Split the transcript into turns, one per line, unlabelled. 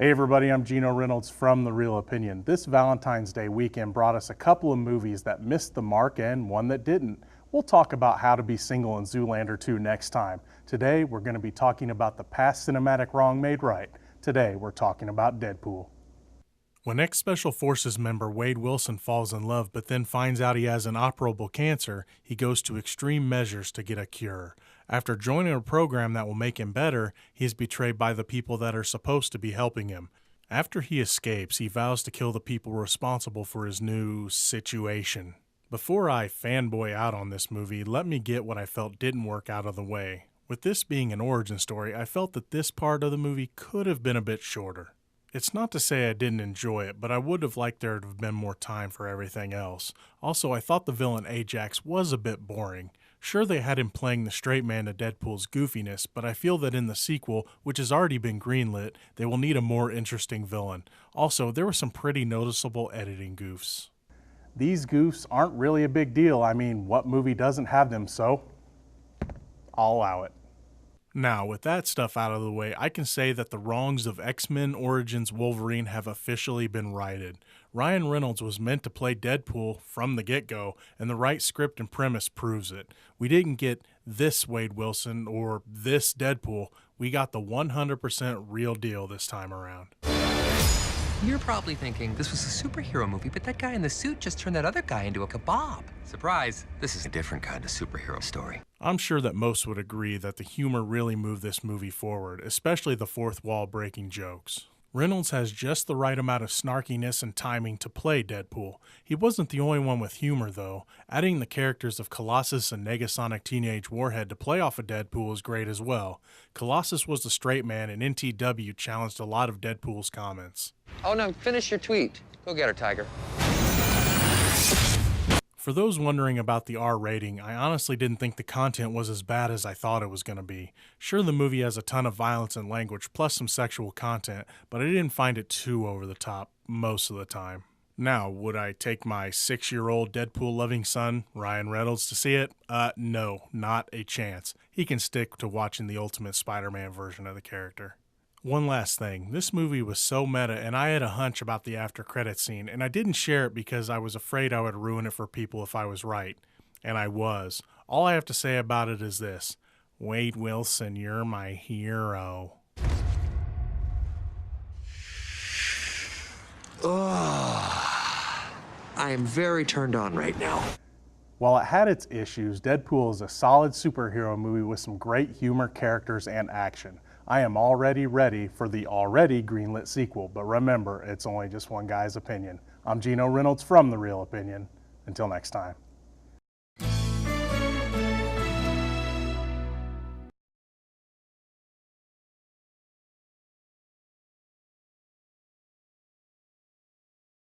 Hey everybody, I'm Geno Reynolds from The Real Opinion. This Valentine's Day weekend brought us a couple of movies that missed the mark and one that didn't. We'll talk about How to Be Single and Zoolander 2 next time. Today we're going to be talking about the past cinematic wrong made right. Today we're talking about Deadpool. When ex-Special Forces member Wade Wilson falls in love but then finds out he has an operable cancer, he goes to extreme measures to get a cure. After joining a program that will make him better, he is betrayed by the people that are supposed to be helping him. After he escapes, he vows to kill the people responsible for his new situation. Before I fanboy out on this movie, let me get what I felt didn't work out of the way. With this being an origin story, I felt that this part of the movie could have been a bit shorter. It's not to say I didn't enjoy it, but I would have liked there to have been more time for everything else. Also, I thought the villain Ajax was a bit boring. Sure, they had him playing the straight man to Deadpool's goofiness, but I feel that in the sequel, which has already been greenlit, they will need a more interesting villain. Also, there were some pretty noticeable editing goofs. These goofs aren't really a big deal. I mean, what movie doesn't have them, so I'll allow it. Now, with that stuff out of the way, I can say that the wrongs of X-Men Origins Wolverine have officially been righted. Ryan Reynolds was meant to play Deadpool from the get-go, and the right script and premise proves it. We didn't get this Wade Wilson or this Deadpool. We got the 100% real deal this time around.
You're probably thinking this was a superhero movie, but that guy in the suit just turned that other guy into a kebab. Surprise, this is a different kind of superhero story.
I'm sure that most would agree that the humor really moved this movie forward, especially the fourth wall breaking jokes. Reynolds has just the right amount of snarkiness and timing to play Deadpool. He wasn't the only one with humor, though. Adding the characters of Colossus and Negasonic Teenage Warhead to play off of Deadpool is great as well. Colossus was the straight man, and NTW challenged a lot of Deadpool's comments.
Oh, no, finish your tweet. Go get her, Tiger.
For those wondering about the R rating, I honestly didn't think the content was as bad as I thought it was going to be. Sure, the movie has a ton of violence and language, plus some sexual content, but I didn't find it too over the top most of the time. Now, would I take my 6-year-old Deadpool-loving son, Ryan Reynolds, to see it? No, not a chance. He can stick to watching the Ultimate Spider-Man version of the character. One last thing, this movie was so meta and I had a hunch about the after credits scene, and I didn't share it because I was afraid I would ruin it for people if I was right. And I was. All I have to say about it is this: Wade Wilson, you're my hero.
I am very turned on right now.
While it had its issues, Deadpool is a solid superhero movie with some great humor, characters, and action. I am already ready for the already greenlit sequel, but remember, it's only just one guy's opinion. I'm Geno Reynolds from The Real Opinion. Until next time.